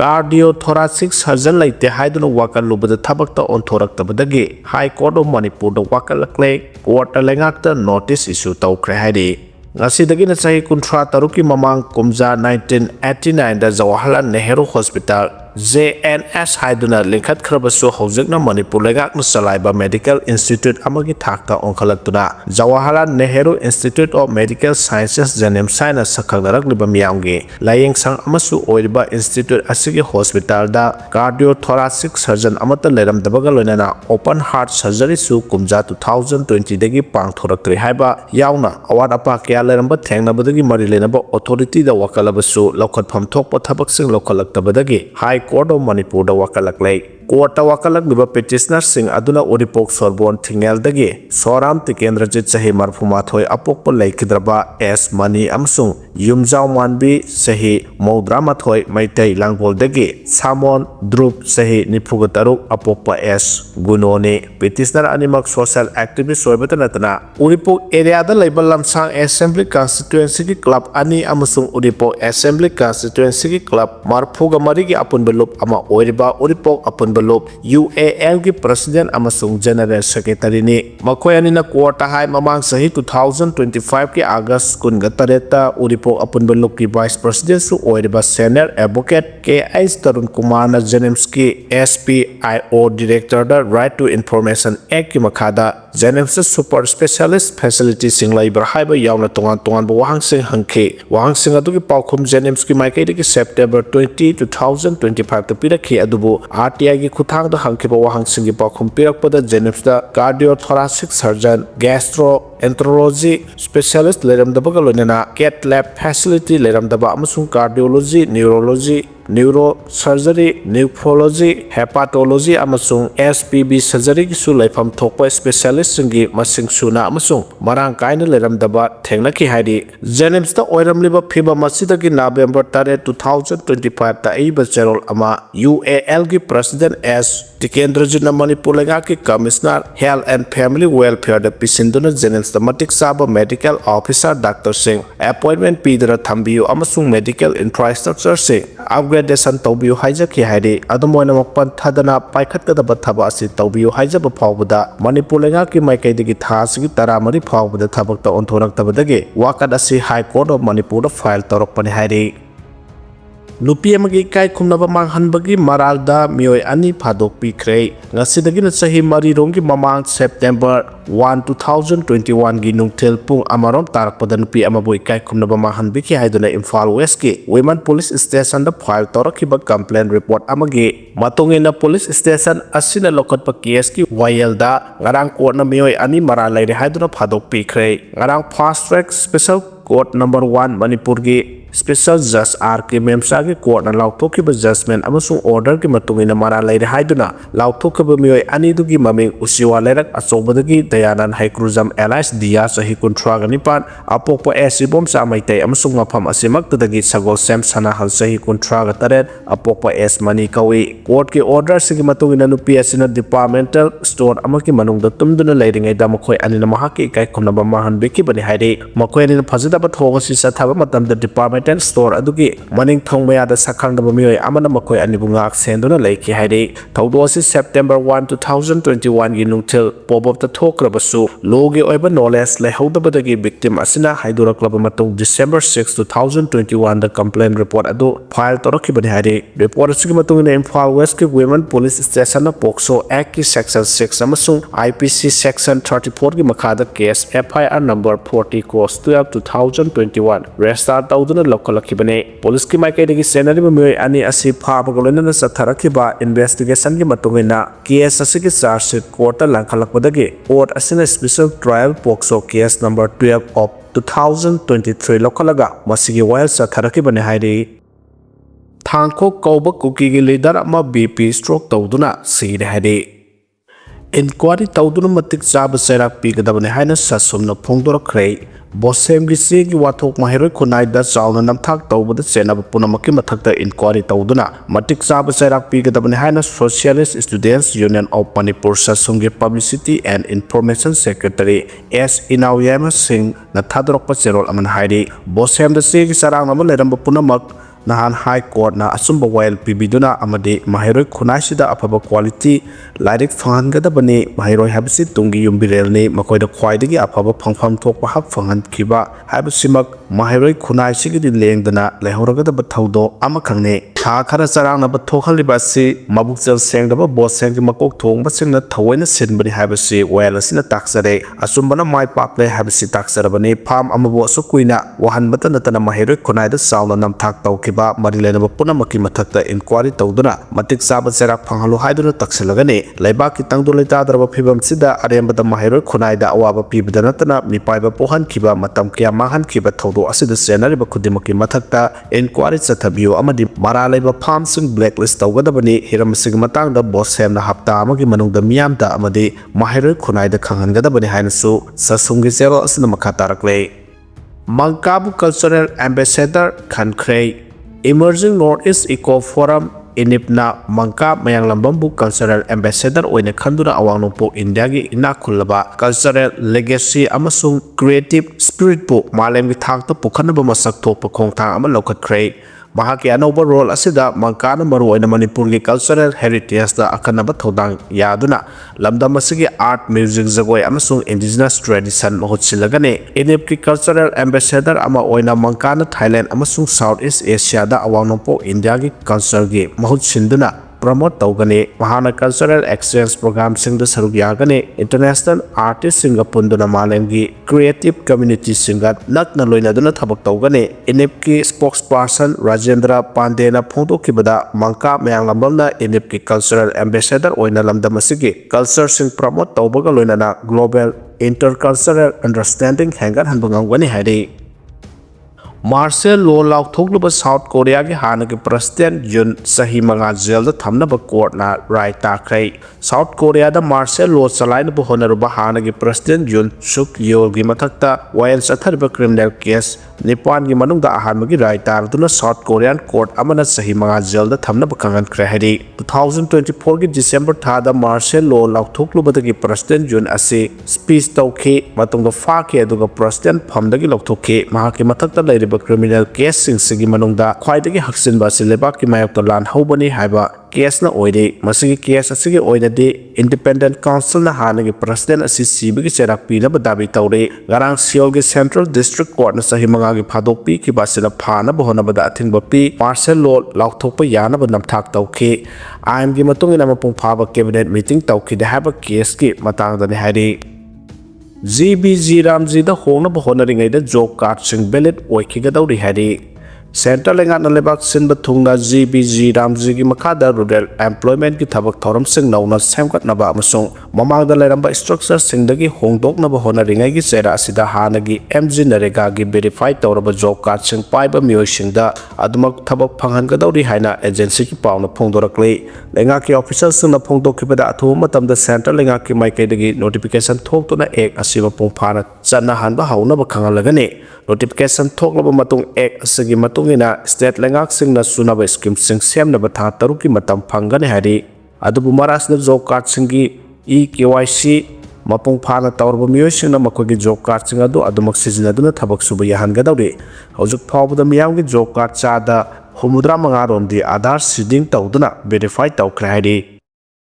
cardiothoracic surgeon laite haiduna wakalubada thabakta onthoraqtabadagi High Court of Manipur da wakalakle court lengakta notice issue tawkhre haidi ngasidagina chahi kunthra taruki mamang kumja 1989 da Jawaharlal Nehru Hospital JNS haiduna linkhat khrabasu hojikna Manipur lengakna salaiba Medical Institute amagi thakta onkhalaktuna Jawaharlal Nehru Institute of Medical Sciences JNM saina sakhagnarakliba miyamgi layeng sang amasu oiriba institute asigi hospital da cardiothoracic surgeon amata leramdabaga loinana open heart surgery su kumja 2020 dagi pangthoraktri haiba yauna awat apa kya leramba thengnabadagi mari lenaba authority da wakalabasu lokhatpham thokpa thabaksing lokhalaktabadagi High Court of Manipur da wakalaklei Court da wakalakliba petitioner sing aduna oripok sorbon thingel dagi soram tikendrajit chahi marfumathoi apokpa leikidraba S Mani amsung yumjau manbi sahi maudramathoi maitai langbol dagi samon drup sahi nipugataruk apokpa S gunone petitioner animak social activist soibata natana oripok area da leibal lamsang assembly constituency ki club ani amasung oripok assembly constituency ki club marfuga marigi apun belup ama oiriba oripok apun UAL ki president amasung general secretary ni makhoi anina court hai mamang sahi 2025 ki August kun gatareta uripo apun beluk ki vice president su oiriba senior advocate KS Tarun Kumar na Zenemski SPIO director da right to information act ki makhada Zenemski super specialist facility singlai barhaiba yauna tongan bo wahang sing hangke wahang sing adu ki paukhum Zenemski maikai ki September 20 2025 ta pirakhi adubu RTI ki khutang da hangkiba wahang singi paukhum pirakpada Zenems da cardiothoracic surgeon gastroenterology specialist leramdabaga loinana cath lab facility leramdaba amasung cardiology neurology neurosurgery nephrology hepatology amasung SPB surgery ki su laifam thokpa specialist singi masing suna amasung marang kaina leramdaba thengnaki haidi Zenems da oiramliba phiba masidagi November 2025 ta aiba cherol ama UAL ki president S Tikendrajit na Manipur lenga ki commissioner health and family welfare da pisinduna Zenems da matik saba medical officer Dr. Singh appointment pidra thambiyu amasung medical infrastructure se upgradation tawbiyu haijaki haidi adumoina makpan thadana paikhatkadaba thaba asi tawbiyu haijaba phawbada Manipur lenga ki maikai thasigi taramari phawbada thabakta onthoraktabadagi wakat asi High Court of Manipur da file tawrakpani haidi Nupi amagi kai khumnaba manghanbagi maralda mioi ani phadok pikre ngasidagina chahi mari rongi mamang September 1 2021 gi nungthel pung amarom tarakpada nupi amaboi kai khumnaba manghanbi ki haiduna Imphal West ki Women Police Station da file torakhiba complaint report amagi matungina police station asina lokhatpa case ki YL da ngarang court na mioi ani maral laire haiduna phadok pikre ngarang fast track special court number 1 Manipur gi Special Judge R.K. Memsa ki court na lauthokiba judgment amasung order ki matungina mara laire haiduna lauthokiba mioi ani dugi maming usiwa lerak achobadagi Dayanan Haikruzam Allies Dia sahi kunthra ganipan apokpa esibom sa maitai amasung mafam asimaktadagi sagol sem sana hal sahi kunthra ga taret apokpa es mani kawi court ki order sigi matungina nupi asina departmental store amaki manungda tumduna leiringai da makhoi anina mahaki kai khumnaba mahan beki bani haide makhoi anina phajadaba thogasi sathaba matamda department store adugi maning thongmaya da sakhangdaba mioi amana makhoi anibungak senduna leiki haide thaudosi September 1 2021 gi nungthil pobop ta thokrabasu logi oiba knowledge lehodabadagi victim asina haidoraklaba matung December 6 2021 da complaint report adu file torakhibani haide report asigi matung ina Imphal West ki Women Police Station na POCSO Act ki section 6 amasung IPC section 34 ki makhada case FIR number 40/12 register tawduna lokhalakibane police ki maikai dagi senari mioi ani asi phabagolena satharakiba investigation ki matungina case asigi charge sheet court langkhalakpadagi court asina special trial POCSO case number 12 of 2023 lokhalaga masigi while satharakibane hairi thangkho kauba Kuki Leader ama BP stroke tawduna sire hairi inquiry tawduna matik chaba serak pigadabane haina sasumna phongdorakre Bosem gi segi wathok mahiroi khunai da chawna namthak tawbada chenaba punamaki mathakta inquiry tawduna matik chaba serak pigadabane haina Socialist Students Union of Manipur sasungge Publicity and Information Secretary S Inawyama Singh na thadrokpa cherol aman hairi Bosem da segi sarang nama leramba punamak nahan high court na asumba wail pibiduna amadi mahiroi khunai sida afaba quality lairik phangan gadabani mahiroi habsi tungi yumbirel ni makoida khwaidagi afaba phangpham thokpa hak phangan khiba habsimak mahiroi khunai sigidi lengdana lehoragada thaudo amakhangne tha khara charang na thokhalliba si mabukchal sengdaba boss sengki makok thongba singna thawaina sinbani habsi wail asina taksare asumbana mai paple habsi taksarabani pham amabo sukuina wahan batana tana mahiroi khunai da sauna nam thak tawkiba marilena punamaki mathakta inquiry tawduna matik saba serak phanghalu haiduna taksilagani laiba ki tangdu leitadraba phibam sida arembada mahiroi khunai da awaba pibdana tana mipaiba pohan khiba matam kya mahan khiba thawdo asida senariba khudimaki mathakta inquiry chathabiyo amadi mara laiba farm sing blacklist tawgadabani hiram sig matang da boss semna hapta amagi manungda miyamda amadi mahiroi khunai da khanghangadabani hainasu sasumgi zero asina makha tarakle Mangabu Cultural Ambassador Khankhrei Emerging Northeast Eco Forum Inipna Mangka Mayanglambambu Cultural Ambassador oina khanduna awangnopo India gi inakhulaba cultural legacy amasung creative spirit po malemgi thakta pukhanaba masak thokpa khongthang ama lokhatkhrai mahaki anauba role asida mangkana maru oina Manipur gi cultural heritage da akanaba thodang yaduna lamdam asigi art music jagoi amasung indigenous tradition mahutsilagane inip ki cultural ambassador ama oina mangkana Thailand amasung Southeast Asia da awangnopo India gi culture gi mahutsinduna promote tawgani mahana cultural exchange program singda saruk yagani international artist singa punduna malemgi creative community singa nakna loinaduna thabak tawgani inipki spokesperson Rajendra Pandena phongdokibada mangka mayanglamna inipki cultural ambassador oina lamdamasigi culture sing promote tawbaga loinana global intercultural understanding hangar hanbangangwani hairi Martial law lauthokluba South Korea ki hana ki president Yoon chahi manga jail da thamnaba court na rai takrai South Korea da martial law chalaina bu honaruba hana ki president Yoon Suk Yeol gi mathakta wayan satharba criminal case Nipan gi manung da ahan magi rai tarduna South Korean court amana chahi manga jail da thamnaba kangan khre hari 2024 ki December tha da martial law lauthokluba da ki president Yoon ase speech tawkhi matung da fa ke aduga president phamdagi lauthokhi mahaki mathakta lai criminal case sing manungda khwaidagi haksinba sileba ki mayakta lan hobani haiba case na oide masigi case asigi oidadi independent council na hanagi president asi sibigi cherak pi na badabi tawre garang Seoul gi central district court na sahi manga gi phadok pi ki basila phana bohona bada athingba pi martial law lauthokpa yana ba namthak tawkhi aim gi matung ina mapung phaba cabinet meeting tawkhi de haba case ki matang da ni hairi GBG Ramji da hongna bahona ringai da job card sing ballot oikigadawri hari Central Lengat na lebak sinba thungna GBG Ramji gi makada rural employment ki thabak thoram sing nauna semkat naba amasung mamangda leramba structure sing dagi hongdok na bahona ringai gi sera asida hanagi MG Narega gi verify tawraba job card sing paiba miyoi sing da adumak thabak phanghan gadawri haina agency ki pawna phongdorakle lenga ki official sing na phongdokibada athu matamda Central Lenga ki maikai dagi notification thoktuna ek asiba pungphana channa hanba hauna ba khangalagani notification thoklaba matung ek asigi matungina state lengak singna sunaba scheme sing semna ba tha taruki matam phangani hari adubu marasna job card singi EKYC mapung phana tawrba miyoi singna makogi job card singa do adumak sijinaduna thabak suba yahan gadawri hojuk thawbada miyamgi job card chada 35 romdi Aadhaar seeding tawduna verify tawkhre hari